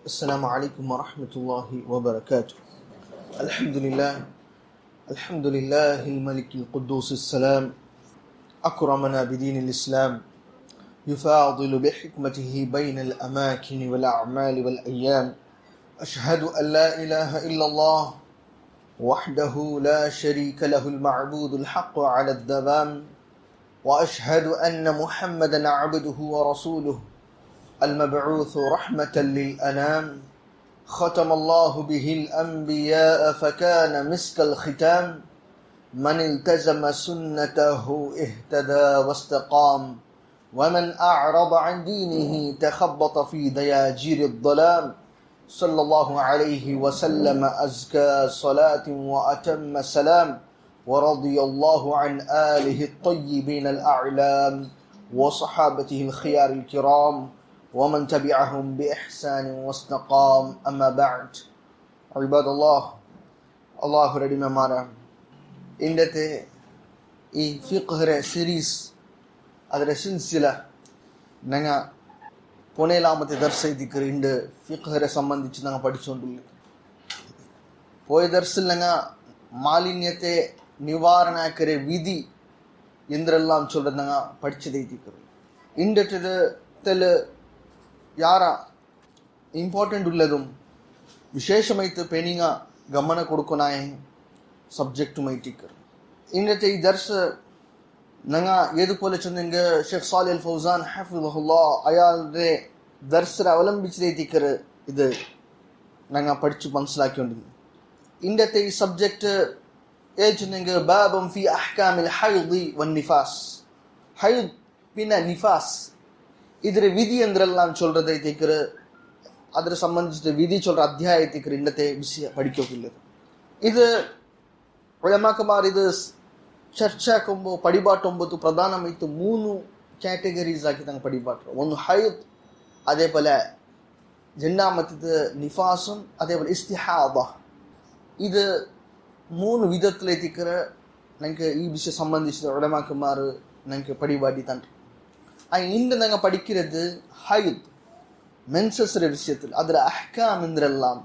السلام عليكم ورحمة الله وبركاته. الحمد لله الملك القدوس السلام، أكرمنا بدين الإسلام، يفاضل بحكمته بين الأماكن والأعمال والأيام. أشهد أن لا إله إلا الله وحده لا شريك له المعبود الحق على الدوام، وأشهد أن محمدا عبده ورسوله المبعوث رحمة للأنام، ختم الله به الأنبياء فكان مسك الختام، من التزم سنته اهتدى واستقام، ومن أعرض عن دينه تخبط في دياجير الظلام. صلى الله عليه وسلم أزكى صلاة وأتم سلام، ورضي الله عن آله الطيبين الأعلام وصحابته الخيار الكرام ومن تبعهم بإحسان واستقام. أما بعد. عباد الله، الله رحمه مارا إندته فقه سيريس ಅದರ ಸಿಲ್ಸಿಲ ನಂಗೆ ಪೊಣೆಲಾಮತೆ ದರ್ಸ ಇದ್ದಿಕ್ಕರು ಇಂಡು ಫಿಕ್ಹರೆ ಸಂಬಂಧಿಸಿ ನಂಗೆ ಪಡಿಸೊಂಡುಲ್ಲ. ಪೋಯ ದರ್ಸಿಲ್ ನಂಗೆ ಮಾಲಿನ್ಯತೆ நிவாரணாக்கிற விதி என்றெல்லாம் சொல்றது நாங்க படிச்சதை தீக்கிறோம். இந்த யாரா ಇಂಪಾರ್ಟೆಂಟ್ ಉಳ್ಳದುಂ ವಿಶೇಷಮೈತು ಪೆನಿಂಗ ಗಮನ ಕೊಡುಕೊನಾಯ ಸಬ್ಜೆಕ್ಟ್ ಮೈಟಿಕ್ಕರು. ಇಂದತೆ ಈ ದರ್ಸ ನಂಗ ಏದು ಪೋಲೆ ಚಂದಂಗ ಶೇಖ್ ಸಾಲಿಹ್ ಅಲ್ ಫೌಜಾನ್ ಹಫಿಜಹುಲ್ಲಾ ಅಯಾಲ್ರೆ ದರ್ಸರ ಅವಲಂಬಿಸಿದೆ ತಿಕ್ಕರು ಇದು ನಂಗ ಪಡಿಚು ಮನಸ್ಸಿಲಾಕಿಕೊಂಡು. ಇಂದತೆ ಈ ಸಬ್ಜೆಕ್ಟ್ ஏஜ்னுங்க பாபம் ஃபி அஹ்காமில் ஹைதி வன் நிஃபாஸ். ஹைத் பின்ன நிஃபாஸ் ಇದರ ವಿಧಿ ಎಂದ್ರೆல்லாம் சொல்றதை திக்கிற ಅದರ ಸಂಬಂಧಿಸಿದ ವಿಧಿ சொல்ற ಅಧ್ಯಾಯ திக்கிற ಇಂದತೆ ವಿಷಯ படிக்கோಕಿಲ್ಲ. ಇದು ಉಲಮಾಕಮಾರ್ ಇದು ಚರ್ಚಾಕೊಂಬೋ ಪಡಿಬಾಟೊಂಬತ್ತು ಪ್ರಧಾನಮೈತು 3 ಕ್ಯಾಟಗರೀಸ್ ಆಗಿ ತಂಗ ಪಡಿಬಾಟ್ರು. ಒಂದು ಹೈದ್, அதே போல ஜன்னாமத்து நிஃபாஸும், அதே போல இஸ்திஹாதா. இது 3 ವಿಧத்தில் ತಿಕ್ಕರ ನಂಗೆ ಈ ವಿಷಯ ಸಂಬಂಧಿಸಿದ ಉಲಮಾಕಮಾರು ನಂಗೆ ಪಡಿಬಾಡಿ ತಂಡ್ರು. இன்று நாங்கள் படிக்கிறது ஹைத் மென்சஸ் விஷயத்தில் அதில் அஹ்காம் என்றெல்லாம்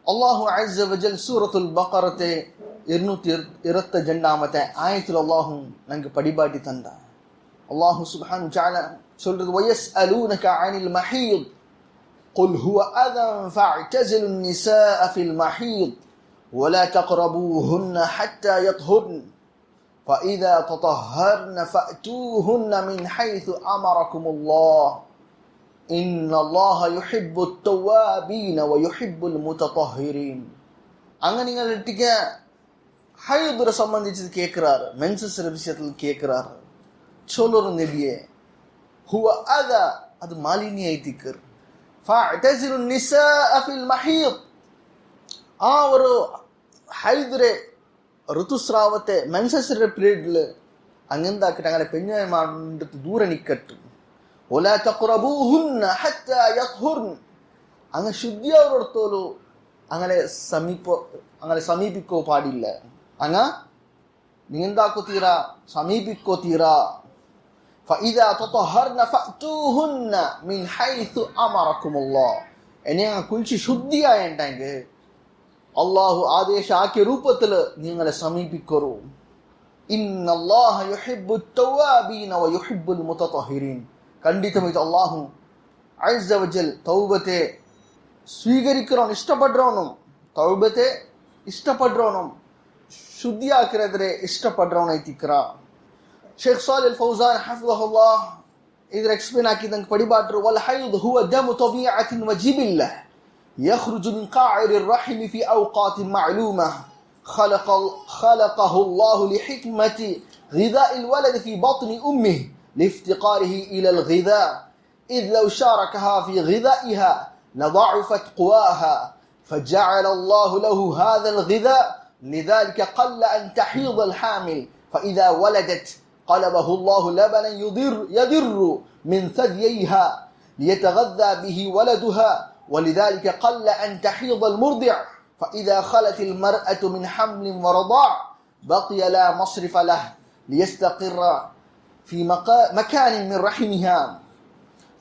அல்லாஹு அஸ்ஸ வஜல் சூரத்துல் பக்ரத்தை 220 ஆயத்தில் அல்லாஹும் நாங்கள் படிபாட்டி தந்தா. அல்லாஹு சுப்ஹானஹு வ தஆலா சொல்றது வயஸ்அலூனக அனில் மஹீத் குல் ஹுவ அதன் ஃபஅ்தஸிலுன் நிஸாஅ ஃபில் மஹீத் வலா தக்ரபூஹுன்ன ஹத்தா யத்ஹுர்ன் فإذا تطهرن فأتوهن من حيث أمركم الله إن الله يحب التوابين ويحب المتطهرين. அங்க நீங்க டிக்க ஹைதுர சம்பந்திச்சு கேக்குறாரு, மென்சஸ் விஷயத்துல கேக்குறாரு. சொல்லுற நபியே ஹுவ அதா, அது மாலினியை திக்கர். ஃபஅ்தஸிலு நிஸாஅ ஃபில் மஹீத். ஒரு ஹைதுரே ಋತುಸ್ರಾವತೆ ಮೆನ್ಸಸ್ ಪೀರಿಯಡ್ಲು ಹಂಗಂದಾಕಿಟ್ಟಂಗಾರೆ ಪೆಣ್ಣೆ ಮಾಡಿಟ್ಟು ದೂರ ನಿಕ್ಕಟ್ಟು. ಒಲಾ ತಕ್ರಬೂಹುನ್ನ ಹತ್ತಾ ಯತ್ಹುರ್ನ್. അങ്ങനെ ശുദ്ധിയോടത്തോളൂ അങ്ങനെ സമീപിക്കോ പാടില്ല. അങ്ങ നീന്താക്കോ തീരാ സമീപിക്കോ തീരാ. ഫഇദാ തطهرن فأتوهن من حيث أمركم الله. എന്നെ കുളിച്ച് ശുദ്ധിയായിട്ടെങ്കിൽ அல்லாஹு ஆதேಶ ஆக்கிய ரூபத்தில் நீங்களை சமீபிக்கிறோம். இன்னல்லாஹ யுஹிப்புத் தவ்வாபீன வ யுஹிப்புல் முத்தطهرீன். கண்டித்தமிது அல்லாஹு அஸ்ஸ வஜல் தௌபத்தை ಸ್ವೀಕರಿக்கிறோம், ಇಷ್ಟಪಡ್றவனும். தௌபத்தை ಇಷ್ಟಪಡ್றவனும், ಶುದ್ಧಿಯಾಕಿರದ್ರೆ ಇಷ್ಟಪಡ್றவனை ತಿಕ್ರಾ. ಶೇಖ್ ಸಾಲಿಹ್ ಅಲ್ ಫೌಜಾನ್ ಹಫಿಜಹುಲ್ಲಾಹ್ ಇದರ ಎಕ್ಸ್ಪ್ಲೇನ್ ಹಾಕಿದಂಗೆ ಪಡಿಬಾಟ್ರು ವಲ್ ಹೈದ್ ಹುವ ದಮು ತಬೀಅತಿನ್ ವ ಜಿಬಿಲ್ಲಹ يخرج من قاعر الرحم في أوقات معلومة خلقه الله لحكمة غذاء الولد في بطن أمه لافتقاره إلى الغذاء، إذ لو شاركها في غذائها لضعفت قواها، فجعل الله له هذا الغذاء، لذلك قل أن تحيض الحامل، فإذا ولدت قلبه الله لبنا يضر من ثدييها ليتغذى به ولدها، ولذلك قل أن تحيض المرضع، فإذا خلت المرأة من حمل ورضاع بقي لا مصرف له ليستقر في مكان من رحمها،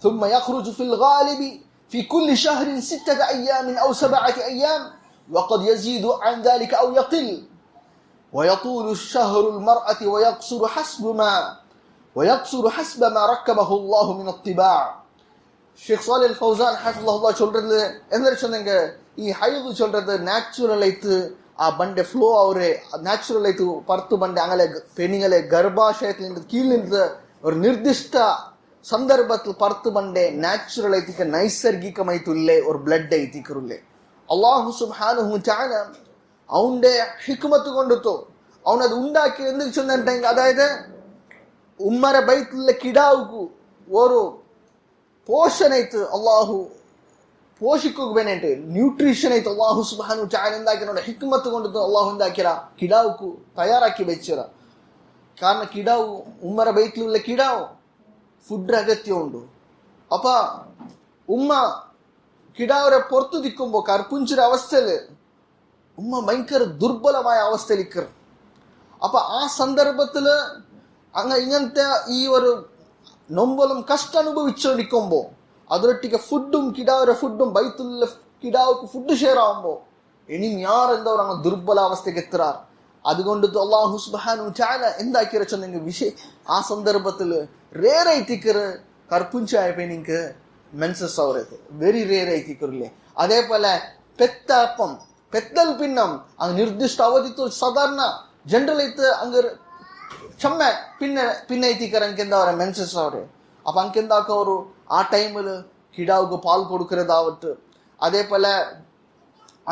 ثم يخرج في الغالب في كل شهر 6 أيام أو 7 أيام وقد يزيد عن ذلك أو يقل ويطول الشهر المرأة ويقصر حسب ما ركبه الله من الطباع. ஷேக் சாலிஹ் அல் ஃபௌசான் ஹஃபிஸஹுல்லாஹ் சொல்றது என்ன சொன்னீங்க, ಈ ಹೈದು சொல்றது ನ್ಯಾಚುರಲ್ ಐತು ಆ ಬಂಡೆ ಫ್ಲೋ ಅವರೇ ನ್ಯಾಚುರಲ್ ಐತು ಪರ್ತು ಬಂಡೆ ಅಂಗಲೆ ಪೆಣಿಗಲೆ ಗರ್ಭಾಶಯದಿಂದ ಕೀಳಿಂದ ஒரு ನಿರ್ದಿಷ್ಟ ಸಂದರ್ಭത്തിൽ ಪರ್ತು ಬಂಡೆ ನ್ಯಾಚುರಲ್ ಐತಿಕ ನೈಸರ್ಗಿಕಮೈತುಲ್ಲೆ ഒരു ബ്ലഡ് ಐತಿಕರುಲ್ಲೆ അല്ലാഹു സുബ്ഹാനഹു തആല അവന്റെ ഹിക്മത്ത് കൊണ്ടിട്ടോ അവനത് ഉണ്ടാക്കി എന്ത് ചൊന്നിട്ടെങ്കിൽ അതായത് ഉമ്മര ബൈത്തുള്ള കിടാവുക്ക് ഒരു പോഷൺ ಐತು അല്ലാഹു പോഷിക്കുകಬೇನೆಂಟು ನ್ಯೂಟ್ರಿಷನ್ ಐತು ಅಲ್ಲಾಹು ಸುಬ್ಹಾನಹು ತಆಲ ಎಂದಾಕಿನ ಹಿಕ್ಮತ್ ಕೊಂಡು ಅಲ್ಲಾಹು ಎಂದಾಕಿರ ಕಿಡಾವುಕು ತಯಾರಾಕಿ ಬೆಚ್ಚರ ಕಾರಣ ಕಿಡಾವು ಉಮ್ಮರ ಬೈತ್ಲುಲ್ಲ ಕಿಡಾವು ಫುಡ್ ಅಗತ್ಯ ಉಂಡು ಅಪ್ಪ ഉമ്മ കിടാവരെ പുറത്തു നിൽക്കുമ്പോൾ കർപ്പുഞ്ചിര അവസ്ഥയില് ഉമ്മ ഭയങ്കര ദുർബലമായ അവസ്ഥയിൽ നിൽക്കണം. അപ്പൊ ആ സന്ദർഭത്തില് ഇങ്ങനത്തെ ഈ ഒരു നൊമ്പലും കഷ്ടം അനുഭവിച്ചോണ്ടിരിക്കുമ്പോ ಅದರೊಟ್ಟಿಗೆ ಫುಡ್ಡುം ಕಿಡಾವರ ಫುಡ್ಡುം ಬೈತುಲ್ಲ ಕಿಡಾವಕ್ಕೆ ಫುಡ್ ಶೇರ್ ಆಗುമ്പോൾ ഇനിയും യാരെന്തവർ അങ്ങ് ദുർബലാവസ്ഥയ്ക്ക് എത്താർ. അതുകൊണ്ട് അല്ലാഹു സുബ്ഹാനഹു തആല എന്താക്കിയ ചൊന്നെങ്കിൽ വിഷയ ആ സന്ദർഭത്തിൽ റേർ ಐತಿಕರು കർപ്പുഞ്ചായ പെണ്ണിക്ക് മെൻസസ് അവരത് വെരി റേർ ಐತಿಕರುല്ലേ. അതേപോലെ പെത്തപ്പം പെത്തൽ പിന്നം അങ്ങ് നിർദ്ദിഷ്ട അവധിത്തു സാധാരണ ಜನರಲ್ ಐತೆ ಹಂಗ ಚಮ್ಮೆ ಪಿನ್ನ ಐತಿಕರು ಅಂಕೆಂದ ಅವರ ಮೆನ್ಸಸ್ ಅವ್ರೆ. அப்ப அங்கெந்தாக்க ಅವರು ಆ ಟೈಮಲ್ಲಿ ಕಿಡಾவுக்கு பால் கொடுக்கறதாவட்டு அதேபோல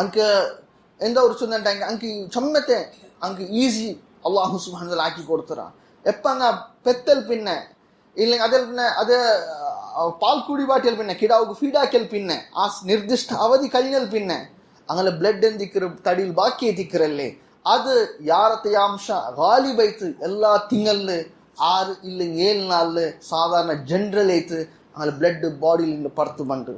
அங்க எந்த ஒரு சொன்னாங்க அங்க சம்மத்தை அங்க ஈஸி அல்லாஹு சுப்ஹானஹு வ தஆலா ஆக்கி கொடுத்துறான். எப்பங்க பெத்தல் பின்ன இல்ல அதே அது பால் குடி பாட்டியல் பின்ன ಕಿಡಾவுக்கு ಫೀಡಾಕಲ್ பின்ன ಆ ನಿರ್ದಿಷ್ಟ ಅವಧಿ ಕಳಿನಲ್ பின்ன ಅಂಗಲ ಬ್ಲಡ್ ಎಂದಿಕ್ಕರ ತಡಿಲ್ ಬಾಕಿ ಐತಿಕ್ಕರಲ್ಲೇ ಅದು ಯಾರತೆಯ ಅಂಶ ಗಾಲಿಬೈತು ಎಲ್ಲಾ ತಿಂಗಳು 6 ಇಲ್ಲ 7 நாள் சாதாரண ஜெனரல் ஐத்து அங்க பிளட் பாடியில பர்த்து பண்டு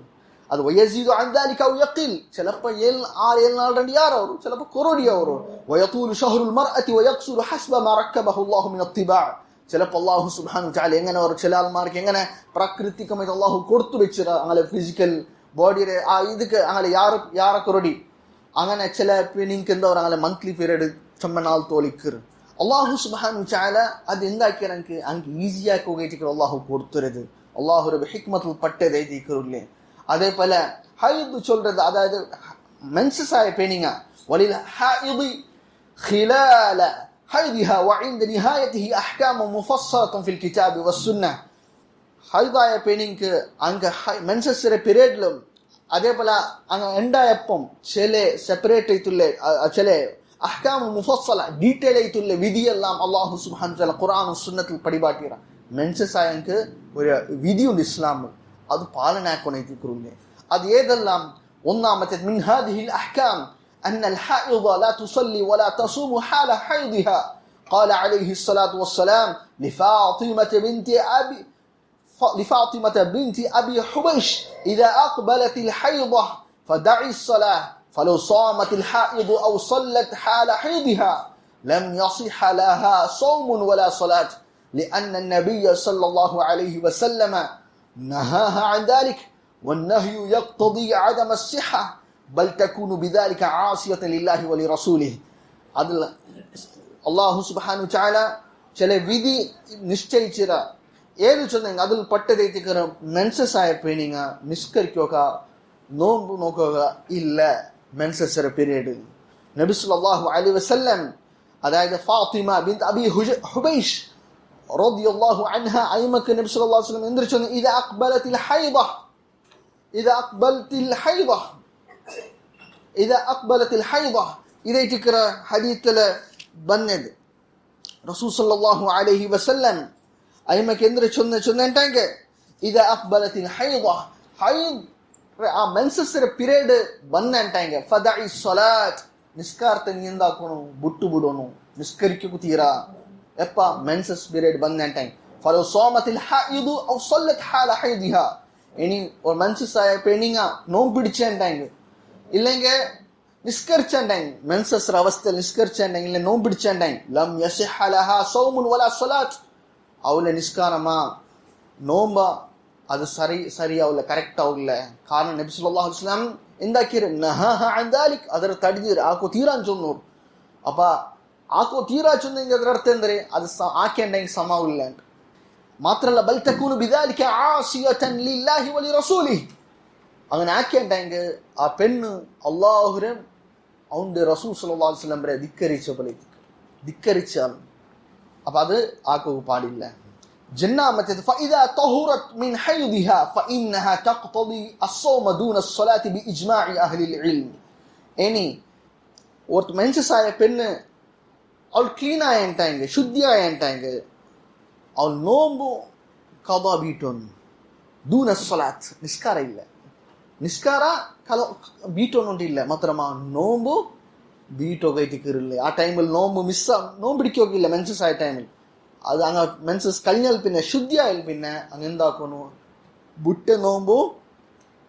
அது வயசீது அந்தாலிக او يقل சிலப்ப 6 நாள் ரெண்டு யார் ಅವರು சிலப்ப கொரோடி ಅವರು ويطول شهر المرأة ويقصر حسب ما ركبه الله من الطباع. ചിലപ്പോ അല്ലാഹു സുബ്ഹാനഹു തആല എങ്ങനെ ഒരു ചില ആൾമാർക്ക് എങ്ങനെ പ്രാകൃതികമായി അല്ലാഹു കൊടുത്തു വെച്ചിര അങ്ങനെ ഫിസിക്കൽ ബോഡിയുടെ ആ ഇതൊക്കെ അങ്ങനെ യാര കൊറോടി അങ്ങനെ ചില ട്രെയിനിങ് എന്താ അങ്ങനെ മന്ത്ലി പീരീഡ് ചമ്മനാൾ തോലിക്കർ അല്ലാഹു സുബ്ഹാനഹു തആല അത് എന്താക്കിയാനക്ക് അങ്ങ് ഈസിയാക്കി ಹೋಗೈತಿಕರು അല്ലാഹു കൊടുത്തുறது അല്ലാഹുവിന്റെ ഹിക്മത്തിൽ പട്ടേദൈതിക്കറുല്ലേ. അതേപോലെ ഹൈദ് சொல்றது അതായത് മെൻസസ് ആയ പെണ്ണിങ്ങ വലിൽ ഹൈദി ഖിലാല ഹൈദിഹ വഇൻദ നിഹായതിഹി അഹ്കാം മുഫസ്സലത ഫിൽ കിതാബ് വസ്സുന്നഹ്. ഹൈദായ പെണ്ണിക്ക് അങ്ങ് മെൻസസ് പീരീഡിലും അതേപോലെ അങ്ങ് ഉണ്ടായപ്പം ചില സെപ്പറേറ്റ് ആയിട്ടുള്ള ചില അഹ്കാം മുഫസ്സല ഡീറ്റെയിൽ ആയിട്ടുള്ള വിധിയെല്ലാം അല്ലാഹു സുബ്ഹാനഹു വ തആല ഖുർആനും സുന്നത്തിൽ പഠിപാട്ടിറ. മെൻസസ് ആയക്ക് ഒരു വിധിയുണ്ട് ഇസ്ലാമിൽ അത് പാലനാക്കണേക്കുള്ളേ. അത് ഏതെല്ലാം ഒന്നാമത്തെ മിൻ ഹാദിഹിൽ അഹ്കാം أن الحائض لا تصلي ولا تصوم حال حيضها. قال عليه الصلاة والسلام لفاطمة بنت أبي حبيش إذا أقبلت الحيضة فدعي الصلاة فلو صامت الحائض أو صلت حال حيضها لم يصح لها صوم ولا صلاة لأن النبي صلى الله عليه وسلم نهاها عن ذلك والنهي يقتضي عدم الصحة بل تكون بذلك عاصية لله ولرسوله. അതിൽ അല്ലാഹു സുബ്ഹാനഹു തആല ചില വിധി നിശ്ചയിച്ചിര ഏത് ചൊന്നെങ്കിൽ അതിൽ പട്ടതൈത്തിക്കറ മെൻസസ് ആയ പെണ്ണിങ്ങ നിസ്കരിക്കുക നോമ്പ് നോക്കുക ഇല്ല മെൻസസ് പീരീഡ്. നബി സല്ലല്ലാഹു അലൈഹി വസല്ലം അതായത് ഫാത്തിമ ബിൻത് അബി ഹുബൈഷ് റളിയല്ലാഹു അൻഹ അയ്മക്ക് നബി സല്ലല്ലാഹു അലൈഹി വസല്ലം എന്തിച്ചു ഇദാ അഖ്ബലത്തിൽ ഹൈദ ഇതേറ്റിക്കറ ഹദീത്തില് ബന്നത് റസൂൽ സല്ലല്ലാഹു അലൈഹി വസല്ലം അയ്മക്ക് എന്തിനു ചൊന്നിട്ടാങ്ക ഇദാ അഖ്ബലത്തിൽ ഹൈദ ಆ ಮೆನ್ಸಸ್ ಪೀರಿಯಡ್ ಬಂದಂಟಾಂಗ ಫದಇ ಸಲಾತ್ ನಿಸ್ಕಾರ್ತ ನೀ ಎಂದಾಕೋನು ಬಿಟ್ಟು ಬಿಡೋನು ನಿಸ್ಕರಿಕೆ ತೀರಾ ಎಪ್ಪ ಮೆನ್ಸಸ್ ಪೀರಿಯಡ್ ಬಂದಂಟಾಂಗ ಫಲೋ ಸೋಮತಿಲ್ ಹಾಯಿದು ಅವ್ ಸಲ್ಲತ್ ಹಾಲ ಹೈದಿಹ ಇನಿ ஒரு மென்சஸ் ஆய பெண்ணிங்க நோம்பு பிடிச்சேன்டாங்க இல்லைங்க நிஸ்கரிச்சேன்டாங்க மென்சஸ் அவஸ்தை நிஸ்கரிச்சேன்டாங்க இல்லை நோம்பு பிடிச்சேன்டாங்க லம் யஸிஹ லஹா ஸௌமுன் வலா ஸலாத் அவள நிஸ்காரமா நோம்பா അത് സരിയാവില്ല, കറക്റ്റ് ആവില്ല. കാരണം നബി സല്ലല്ലാഹു അലൈഹി വസല്ലം എന്താക്കിയത്, നഹഹ അൻ ദാലിക്, ಅದರ ತಡೆದಿರು, ಆಕೋ ತೀರಾನ್ ಚೊನ್ನೋರು. ಅಪ್ಪ ಆಕೋ ತೀರಾ ಚೊಂದಿಂಗ ಅದರ ಅರ್ಥ ಎಂದರೆ ಅದು ಆಕೆಂಡೆಂಗೆ ಸಮಾವಿಲ್ಲ ಅಂತ ಮಾತ್ರ ಅಲ್ಲ, ಬಲ್ ತಕೂನು ಬಿದಾಲಿಕ ಆಸಿಯತನ್ ಲಿಲ್ಲಾಹಿ ವಲಿ ರಸೂಲಿಹಿ. അങ്ങനെ ആക്കേണ്ടെങ്കിൽ ആ പെണ്ണ് അള്ളാഹുരെ അവന്റെ റസൂൽ സല്ലല്ലാഹു അലൈഹി വസല്ലം ധിക്കരിച്ചാണ്. അപ്പൊ അത് ആക്കുക പാടില്ല. ജന്നാമത്തേത് فإذا طهرت من حيضها فإنها تقتضي الصوم دون الصلاة بإجماع أهل العلم. ഇനി ഒരു മെൻസസായ പെണ്ണ് അവൾ ക്ലീൻ ആയിട്ടായെങ്കിൽ, ശുദ്ധിയായിട്ടായെങ്കിൽ അവൾ നോമ്പു ഖദാ ബീട്ടൊന്നു, ദൂന സ്വലാത്ത്, നിസ്കാര ಇಲ್ಲ, ನಿಸ್ಕಾರ ಬೀಟೋನುಂಟಿಲ್ಲ, ಮಾತ್ರ ನೋಂಬು ಬೀಟೋಗೈತಿಕ್ಕಿರಲಿ. ಆ ಟೈಮಲ್ಲಿ ನೋಂಬು നോമ്പ് പിടിക്കുകയില്ല മെൻസസ് ആയ ടൈമിൽ. അത് അങ്ങ് മെൻസസ് കഴിഞ്ഞാൽ പിന്നെ ശുദ്ധിയായാൽ പിന്നെ അങ്ങ് എന്താക്കുന്നു, ബുട്ട നോമ്പു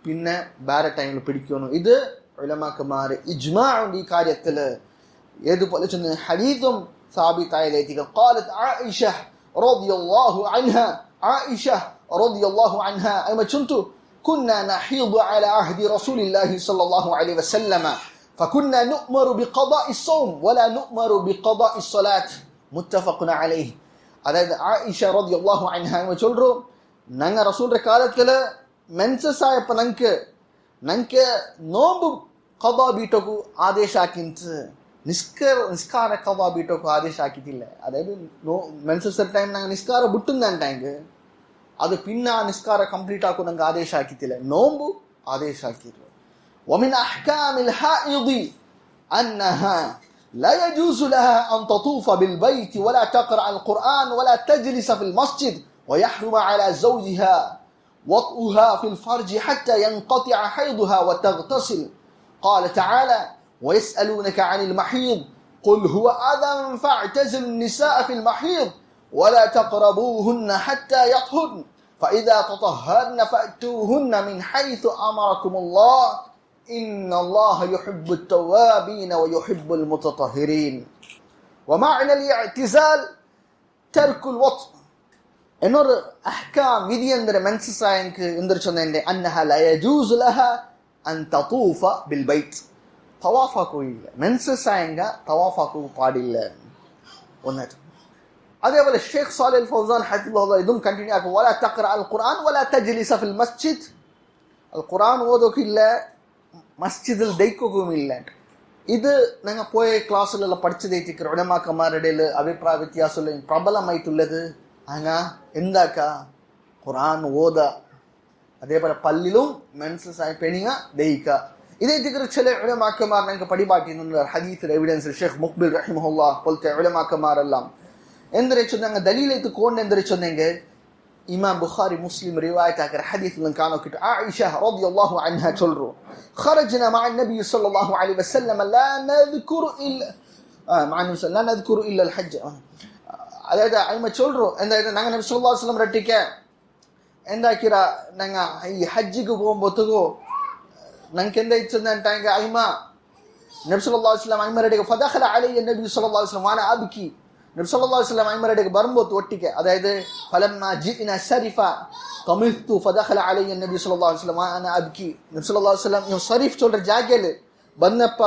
പിന്നെ വേറെ ടൈമിൽ പിടിക്കുന്നു. ഇത് ഉലമാക്കന്മാർ ഇജ്മാ ഉണ്ട് ഈ കാര്യത്തില്. ഏതുപോലെ ചെന്ന് ഹദീസും സാബിത്തായതായിരിക്കും. قالت عائشة رضي الله عنها, عائشة رضي الله عنها أيما كنت كنا نحيض على عهد رسول الله صلى الله عليه وسلم فكنا نؤمر بقضاء الصوم ولا نؤمر بقضاء الصلاة متفق عليه. അതായത് ആയിഷ റളിയല്ലാഹു അൻഹ ചൊല്ലുറോ, ഞങ്ങ റസൂലിന്റെ കാലത്തില് മെൻസസ് ആയപ്പോ ഞങ്ങക്ക് നോമ്പ് ഖദാ ബീട്ടോಕು ಆದೇಶ ಹಾಕಿಂತು, ನಿಸ್ಕಾರ ഖദാ ಬೀಟೋಕು ಆದೇಶ ಹಾಕಿತಿಲ್ಲ. ಅದಾയത് ಮೆನ್ಸಸ್ ಟೈಮ್ ನಂಗೆ ನಿಸ್ಕಾರ ಬಿಟ್ಟಂಗೆ ಅದು ಪಿನ್ನ ನಿಸ್ಕಾರ ಕಂಪ್ಲೀಟ್ ಹಾಕೋ ನಂಗೆ ಆದೇಶ ಹಾಕಿತಿಲ್ಲ, ನೋಂಬು ಆದೇಶ ಹಾಕಿದ್ರು. ومن أحكام الحائض أنها لا يجوز لها أن تطوف بالبيت ولا تقرأ القرآن ولا تجلس في المسجد ويحرم على زوجها وطئها في الفرج حتى ينقطع حيضها وتغتسل. قال تعالى ويسألونك عن المحيض قل هو أذى فاعتزلوا النساء في المحيض ولا تقربوهن حتى يطهرن فإذا تطهرن فأتوهن من حيث أمركم الله إن الله يحب التوابين ويحب المتطهرين. ومعنى الاعتزال ترك الوطء. എന്നൊരു അഹ്കാം വിധി എന്തര മനസ്സിലായെങ്കിൽ എന്തൊരു ചൊന്നെ, അന്നഹ ല യജൂസു ലഹ അൻ തതൂഫ ബിൽ ബൈത്ത്, തവാഫാക്കുകയില്ല, മെൻസസായെങ്ക തവാഫാക്കുക പാടില്ല ഒന്നായിട്ട്. അതേപോലെ ഷേഖ് സാലിഹ് അൽ ഫൗസാൻ ഹഫിളഹുല്ലാഹ് ഇതും കണ്ടിന്യൂ ആക്കും. വലാ തഖറ അൽ ഖുർആൻ വലാ തജ്ലിസ ഫിൽ മസ്ജിദ്, അൽ ഖുർആൻ ഓതോക്കില്ല, മസ്ജിദിൽ ദൈക്കുകയുമില്ല. ഇത് ഞങ്ങൾ പോയ ക്ലാസ്സിലെല്ലാം പഠിച്ചതേറ്റിക്കർ ഉലമാക്കന്മാരുടെ അഭിപ്രായ വ്യത്യാസം പ്രബലമായിട്ടുള്ളത്. അങ്ങ എന്താക്ക ഖുർആൻ ഓത, അതേപോലെ പല്ലിലും മെൻസസ് ആയി പെണിങ്ങ ദയിക്ക. ഇതേറ്റിക്കർ ചില ഉലമാക്കന്മാർ ഞങ്ങൾക്ക് പടിപാട്ടിന്നുണ്ട്. ഹദീസിൽ എവിഡൻസ് ഷേഖ് മുഖ്ബിൽ റഹിമഹുല്ലാഹ് പോലത്തെ ഉലമാക്കന്മാരെല്ലാം എന്തൊരു ചൊന്നെ ദലീലേക്ക് കൊണ്ട് എന്തൊരു ചൊന്നെങ്കിൽ ഇമാം ബുഖാരി മുസ്ലിം റിവായത്ത് ആക്കിയ ഹദീസിലും കാണോക്കിട്ട് ആയിഷ റളിയല്ലാഹു അൻഹ ചൊല്ലു, خرجنا مع النبي صلى الله عليه وسلم لا نذكر الا الحج. അതായത് അയിമ ചൊല്ലു എന്തായത് ഞങ്ങൾ നബി സല്ലല്ലാഹു അലൈഹി വസല്ലം റട്ടിക്ക എന്താക്കിര ഞങ്ങൾ ഈ ഹജ്ജിക്ക് പോകുമ്പോഴത്തേക്കോ ഞങ്ങൾക്ക് എന്താ ഇച്ചെന്നിട്ടാങ്ക അയിമ നബി സല്ലല്ലാഹു അലൈഹി വസല്ലം അയിമ റട്ടിക്ക ഫദഖല അലൈഹി നബി സല്ലല്ലാഹു അലൈഹി വസല്ലം വാന അബ്കി. നബി സല്ലല്ലാഹു അലൈഹി വസല്ലം അയിമരടേക്ക് വരുമ്പോൾ ഒട്ടിക്ക്, അതായത് ഫലമ്മ ജിഇന ശരിഫ ഖമിത്തു ഫദഖല അലൈഹി നബി സല്ലല്ലാഹു അലൈഹി വസല്ലം വാന അബ്കി. നബി സല്ലല്ലാഹു അലൈഹി വസല്ലം ഇവ ശരീഫ് ചൊല്ലുற ಜಾಗದಲ್ಲಿ ಬಂದಪ್ಪ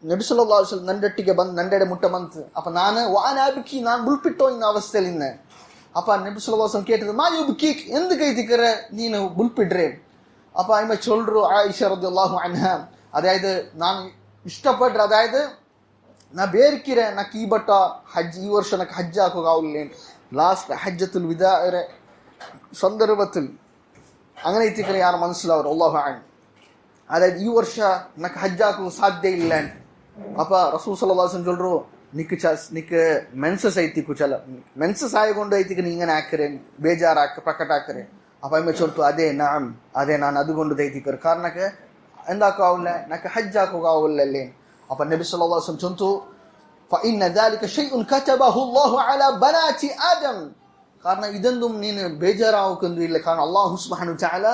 ನಬಿ ಸಲ್ಲಲ್ಲಾಹು ಅಲೈಹಿ ವಸಲ್ಲಂ ನನ್ನೊಟ್ಟಿಗೆ ಬಂದು ನನ್ನೆಡೆ ಮುಟ್ಟ ಬಂತು. ಅಪ್ಪ ನಾನು ವಾನ ಅಬ್ಕಿ, ನಾನು ಬುಲ್ಪಿಟ್ಟೋ ಇನ್ನ ಅವಸ್ಥೆಯಲ್ಲಿದ್ದೆ. ಅಪ್ಪ ನಬಿ ಸಲ್ಲಲ್ಲಾಹು ಅಲೈಹಿ ವಸಲ್ಲಂ ಕೇಳಿದ್ರು, ಮಾ ಯುಬ್ಕಿಕ್, ಎಂದಕ್ಕೆ ಐತಿಕರೆ ನೀನು ಬುಲ್ಪಿಡ್ರೆ? ಅಪ್ಪ ಇಮ್ಮ ಚೊಲ್ರು ಆಯಿಷಾ ರದಿಯಲ್ಲಾಹು ಅನ್ಹಾ, അതായത് ನಾನು ഇഷ്ടപ്പെട്ട, അതായത് ഞാൻ ಬೇರ್ಕಿರೆ నాకు ಈ ಬಟ್ಟ ಹಜ್ ಈ ವರ್ಷ నాకు ഹജ്ജ് ആക്കുകയാവില്ല. ലാസ്റ്റ് ഹജ്ജത്തുൽ വിദാഇന്റെ സന്ദർഭത്തിൽ അങ്ങനെ എത്തിക്കರೆ ಯಾರು മനസ്സിലാവും അല്ലാഹു അഅലം. അതായത് ഈ ವರ್ಷ నాకు ഹജ്ജ് ആക്കുക സാധ്യത ಇಲ್ಲ. അപ്പൊ റസൂൽ സല്ലല്ലാഹു അലൈഹി വസല്ലം ചൊല്ലു, നിക്ക് മെൻസസ് ಐತಿಕು ಚಲ മെൻസസ് ആയകൊണ്ട് ಐತಿക്ക് നീ ഇങ്ങനെ ആക്കരെ ಬೇಜಾರಾಕ ಪ್ರಕಟಾಕರೆ. അപ്പൊ അമ്മ ചൊല്ലു, അതെ നാം, അതെ ഞാൻ അതുകൊണ്ട് ಐತಿಕರೆ കാരണಕ್ಕೆ എന്താക്കാവില്ല, నాకు ഹജ്ജ് ആക്കുകയാവില്ലല്ലേ. അപ്പൊ നബി സല്ലല്ലാഹു അലൈഹി വസല്ലം ചൊല്ലു, فإن ذلك شيء كتبه الله على بنات آدم. കാരണം ഇതൊന്നും നീನು ಬೇಜಾರಾവുകയൊന്നുമില്ല. കാരണം അല്ലാഹു സുബ്ഹാനഹു വതആല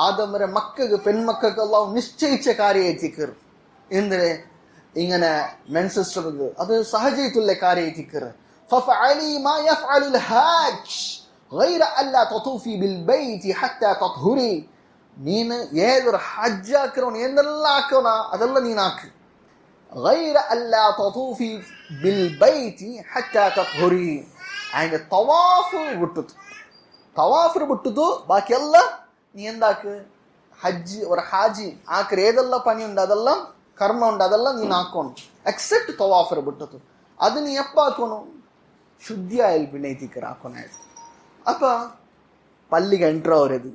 ആദമരെ മക്കൾക്ക് പെൺമക്കൾക്ക് അല്ലാഹു നിശ്ചയിച്ച കാര്യമായിട്ടിക്കർ എന്തിനെ ഇങ്ങനെ മെൻസസ് ഉള്ളത്, അത് സഹജയിട്ടുള്ള കാര്യമായിട്ടിക്കർ. ففعلي ما يفعل الحاج غير ألا تطوفي بالبيت حتى تطهري. ನೀನು ಏನಾದ್ರು ಹಜ್ ಹಾಕಿರೋ ಏನೆಲ್ಲ ಹಾಕೋಣ ಅದೆಲ್ಲ ನೀನು ಹಾಕಿ. غير ألا تطوفي بالبيت حتى تطهري. ಹಂಗೆ ತವಾಫ್ ಬಿಟ್ಟದು ಬಾಕಿ ಎಲ್ಲ ನೀ ಎಂದಾಕು ಹಜ್ ஒரு ಹಾಜಿ ಆಕ್ರೆ ಏದೆಲ್ಲ ಪಣಿ ಉಂಡು ಅದೆಲ್ಲ ಕರ್ಮ ಉಂಡು ಅದೆಲ್ಲ ನೀನು ಹಾಕೋಣ ಎಕ್ಸೆಪ್ಟ್ ತವಾಫ್ ಬಿಟ್ಟದು. ಅದು ನೀ ಎಪ್ಪ ಹಾಕೋಣ ಶುದ್ಧಿಯ ಎಲ್ಪಿನೈತಿಕರ ಹಾಕೋಣ. ಅಪ್ಪ ಪಲ್ಲಿಗೆ ಎಂಟ್ರ ಅವರದು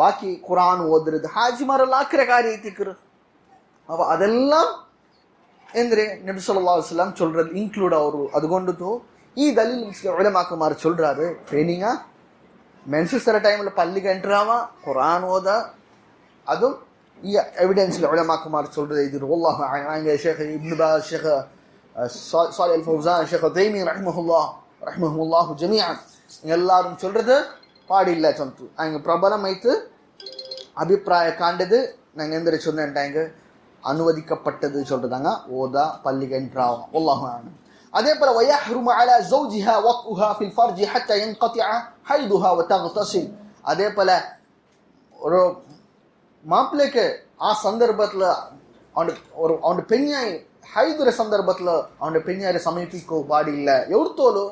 ബാക്കി ഖുർആൻ ഓതുന്നത് ഹാജിമാരെല്ലാം ആക്കിற കാര്യത്തിക്കറ്. அப்போ அதெல்லாம் ಎಂದ್ರೆ ನಬಿ ಸಲ್ಲಲ್ಲಾಹು ಅಲೈಹಿ ವಸಲ್ಲಂ சொல்றது இன்க்ளூட் ಅವರು. அதுகொண்டு ಈ ದಲೀಲ್ ಉಲಮಾಕಮಾರ್ சொல்றாரு ಟ್ರೈನಿಂಗಾ ಮೆನ್ಸಸ್ ಟೈಮಲ್ಲಿ ಪಲ್ಲಿಗೆ ಎಂಟ್ರಾವ ഖുർആൻ ಓದ ಅದು ಈ ಎವಿಡೆನ್ಸ್ ಉಲಮಾಕಮಾರ್ சொல்றது ಇದು. والله عنه شيخ ابن باز شيخ صالح الفوزان شيخ تيمي رحمهم الله جميعا எல்லாரும் சொல்றது பாடில்ல சொந்து அங்கே பிரபலமைத்து அபிப்பிராய காண்டது நாங்கள் எந்திர சொன்னாங்க அனுமதிக்கப்பட்டது சொல்றதாங்க ஓதா பள்ளிக்கு என்றாகும். والله اعلم. அதே போல ويحرم على زوجها وطئها في الفرج حتى ينقطع حيضها وتغتسل. அதே போல ஒரு மாப்பிள்ளைக்கு ஆ சந்தர்ப்பத்துல அவனோட பெண்ணாய் ஹைதுர சந்தர்ப்பத்துல அவனோட பெண்ணாரை சமீபிக்க பாடில்ல எவ்வளோத்தோலு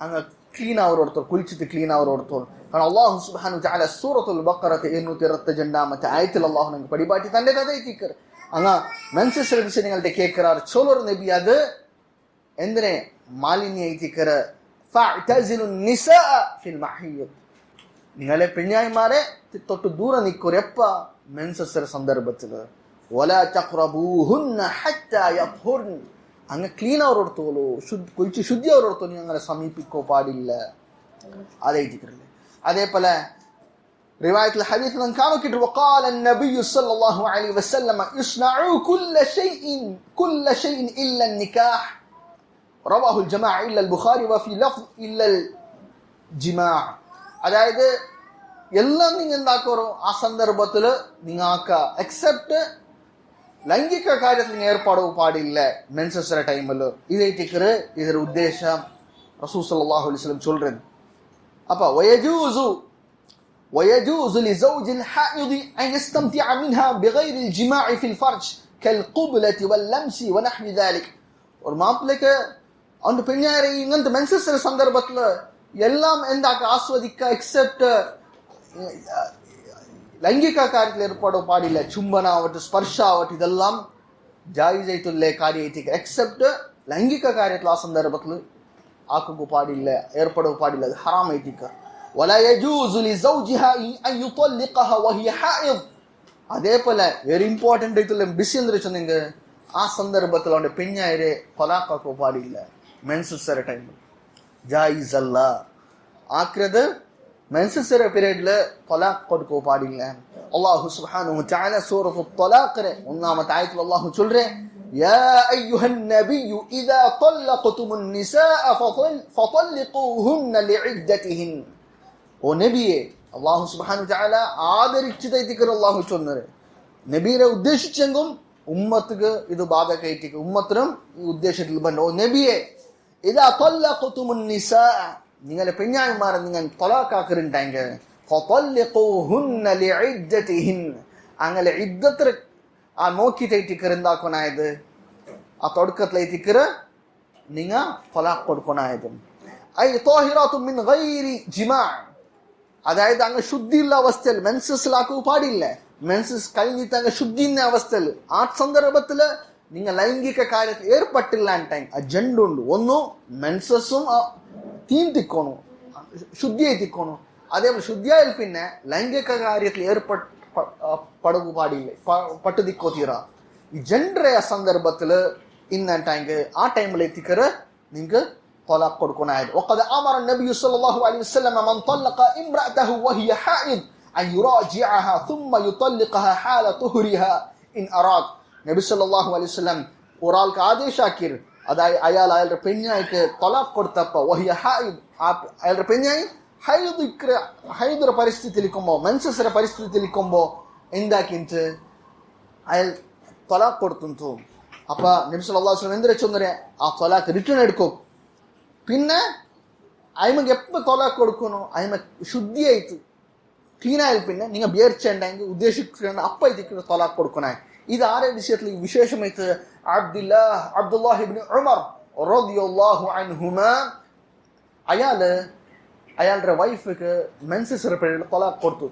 அங்க ಕ್ಲೀನ್ ಅವರು ಹೊಡ್ತಾರೆ ಕುಳಿಚಿತ್ತು ಕ್ಲೀನ್ ಅವರು ಹೊಡ್ತಾರೆ. ಕಾರಣ ಅಲ್ಲಾಹು ಸುಬ್ಹಾನಹು ತಆಲ ಸೂರತುಲ್ ಬಕರತ 222 ಆಯத்தில் அல்லாஹ் நமக்கு படிபாட்டி தண்டதை தீக்கர். அங்க மென்சஸ் விஷயங்கள்ட்ட கேட்கிறார் சோலர் நபி அது ಎಂದ್ರೆ ಮಾಲಿನ್ಯ ಐತಿಕರ ಫಅತಜಿಲು ನಿಸಾ ಫಿಲ್ ಮಹೀದ್. നിങ്ങളെ പെണ്ണായിമാരെ തൊട്ട് ദൂരെ നിൽക്കൂർ എപ്പ மென்சஸ் சந்தர்ப்பத்தில். വലാ തഖ്റബൂഹുന്ന ഹത്താ യത്ഹുർന. അങ്ങ് ക്ലീൻ അവരോട് തോലോ കുളിച്ച് ശുദ്ധി അവരോട് തോന്നി അങ്ങനെ സമീപിക്കോ പാടില്ല. അതേറ്റിക്കറില്ലേ. അതേപോലെ റിവായത്തിൽ ഹദീസ് നാം കാണുകിട്ട് وقال النبي صلى الله عليه وسلم يصنعوا كل شيء الا النكاح رواه الجماعه الا البخاري وفي لفظ الا الجماع. അതായത് എല്ലാം നിങ്ങൾ എന്താക്കോ ആ സന്ദർഭത്തിൽ നിങ്ങൾ ആക്ക എക്സെപ്റ്റ് ಲೈಂಗಿಕ ಕಾರ್ಯದಲ್ಲಿ ಏರ್ಪಾಡು ಪಾಡಿಲ್ಲ ಮೆನ್ಸಸ್ ಟೈಮಲ್ಲೂ. ಇದೈತಿಕರು ಇದರ ಉದ್ದೇಶ ರಸೂಲ್ ಸಲ್ಲಲ್ಲಾಹು ಅಲೈಹಿ ವಸಲ್ಲಂ சொல்றது. அப்ப ويجوز لزوج الحائض ان يستمتع منها بغير الجماع في الفرج كالقبلة واللمس ونحو ذلك. ஒரு மாப்பிள்ளைக்கு அவன் பெண்ணாரை இங்கந்த மென்சஸ் சந்தர்ப்பத்துல எல்லாம் എന്താக்க ആസ്വദിക്ക എക്സെപ്റ്റ് ലൈംഗിക കാര്യത്തിൽ ഏർപ്പാടോ പാടില്ല. ചുംബന ആവട്ടെ സ്പർശ ആവട്ടെ ഇതെല്ലാം ജായിസായിട്ടുള്ള കാര്യമായിട്ട് എക്സെപ്റ്റ് ലൈംഗിക കാര്യത്തിൽ ആ സന്ദർഭത്തിൽ ആക്കുക പാടില്ല ഏർപ്പാടോ പാടില്ല. അത് ഹറാമായിട്ടിക്ക. ولا يجوز لزوجها ان يطلقها وهي حائض. അതേപോലെ വെരി ഇമ്പോർട്ടന്റ് ആയിട്ടുള്ള വിഷയം എന്ന് വെച്ചിട്ടുണ്ടെങ്കിൽ ആ സന്ദർഭത്തിൽ അവന്റെ പെണ്ണായരെ തലാഖാക്കോ പാടില്ല மென்சஸ் ടൈമിൽ. ജായിസ് അല്ല ആക്രത് மென்சஸ் பீரியட்ல தலாக் கொடுக்க பாடில்ல. அல்லாஹ் சுப்ஹானஹு வ தஆலா சூரத்துத் தலாக் ஒன்றாமത്തെ ஆயத்தில் அல்லாஹ் சொல்றேன் யா அய்யுஹன் நபியு இதா طلقتم النساء فطلقوهن لعدتهن. ഓ നബിയെ അല്ലാഹു സുബ്ഹാനഹു വ തആല ആദരിച്ചതായിട്ടിക്കർ അല്ലാഹു ചൊന്നത് നബിയെ ഉദ്ദേശിച്ചെങ്കും ഉമ്മത്തുക്ക് ഇത് ബാധകമായിട്ടിക്ക് ഉമ്മത്തിനും ഈ ഉദ്ദേശത്തിൽ ബന്ധ. ഓ നബിയെ ഇദാ طلقتم النساء നിങ്ങളെ പെണ്ണായിമാരെ നിങ്ങൾ തലാഖാക്കിറുണ്ടാങ്ക ഫതല്ലിഖൂഹുന്ന ലിഇദ്ദതിഹിൻ. അങ്ങനെ ഇദ്ദത്ത് ആ നോക്കിയിട്ട് എന്താക്കണായത് ആ തുടക്കത്തിലേറ്റിക്കറ് നിങ്ങൾ തലാഖ് കൊടുക്കണായത്. ഐ ത്വാഹിറാത്തുൻ മിൻ ഗൈരി ജിമാ. അതായത് അങ്ങ് ശുദ്ധിയുള്ള അവസ്ഥയിൽ മെൻസസിലാക്കുക പാടില്ല. മെൻസസ് കഴിഞ്ഞിട്ട് അങ്ങ് ശുദ്ധിന്ന അവസ്ഥയിൽ ആ സന്ദർഭത്തിൽ നിങ്ങൾ ലൈംഗിക കാര്യത്തിൽ ഏർപ്പെട്ടില്ല ടൈം ആ ജണ്ടുണ്ട്. ഒന്നു മെൻസസും തീൻ തിക്കോണു ശുദ്ധിയായി തിക്കോണു. അതേപോലെ ശുദ്ധിയായാൽ പിന്നെ ലൈംഗിക കാര്യത്തിൽ ഏർപ്പെടുക പാടില്ല പട്ടു തിക്കോ തീറ. ഈ ജെൻഡറെ സന്ദർഭത്തിൽ ഇന്ന ടാങ്ക് ആ ടൈമിലെത്തിക്കറ് നിങ്ങൾക്ക് തലാഖ് കൊടുക്കണായത്. وقد امر النبي صلى الله عليه وسلم من طلق امراته وهي حائض ان يراجعها ثم يطلقها حال طهرها ان اراد. നബി സല്ലല്ലാഹു അലൈഹി വസല്ലം ഒരാൾക്ക് ആദേശാക്കിർ അതായത് അയാളുടെ പെണ്ണായിക്ക് തലാഖ് കൊടുത്തപ്പോൾ വഹിയ ഹൈദ് അയാളുടെ പെണ്ണായി ഹൈദുര പരിസ്ഥിതിയിലിരിക്കുമ്പോ ಮೆನ್ಸಸ್ ಪರಿಸ್ಥಿತಿയിലിരിക്കുമ്പോ എന്താക്കിട്ട് അയാൾ തലാഖ് കൊടുത്തു. അപ്പൊ നബി സല്ലല്ലാഹു അലൈഹി വസല്ലം എന്തിനാ ചൊന്നരെ ആ തലാഖ് റിട്ടേൺ എടുക്കും. പിന്നെ ಆಯ್ಮಗೆ ಎಪ್ಪ ತೊಲಾಕ್ ಕೊಡ್ಕೊನು ಆಯ್ಮ ಶುದ್ಧಿ ಆಯ್ತು ಕ್ಲೀನ್ ಆಯ್ತು ಪಿನ್ನ ನೀವು ಬೇರ್ಚಂಡಂಗೆ ಉದ್ದೇಶಿಕೊಂಡು ಅಪ್ಪ ಇದಕ್ಕೆ ತೊಲಾಕ್ ಕೊಡ್ಕೊನ ಇದು ಆರೇ ವಿಷಯത്തിൽ ವಿಶೇಷమైతే അബ്ദുല്ലാഹ് ഇബ്നു ഉമർ റളിയല്ലാഹു അൻഹുമാ അയാളുടെ വൈഫിക്ക് മെൻസസ് റിപ്പീറ്റ് തൊലാഖ് കൊടുത്തു.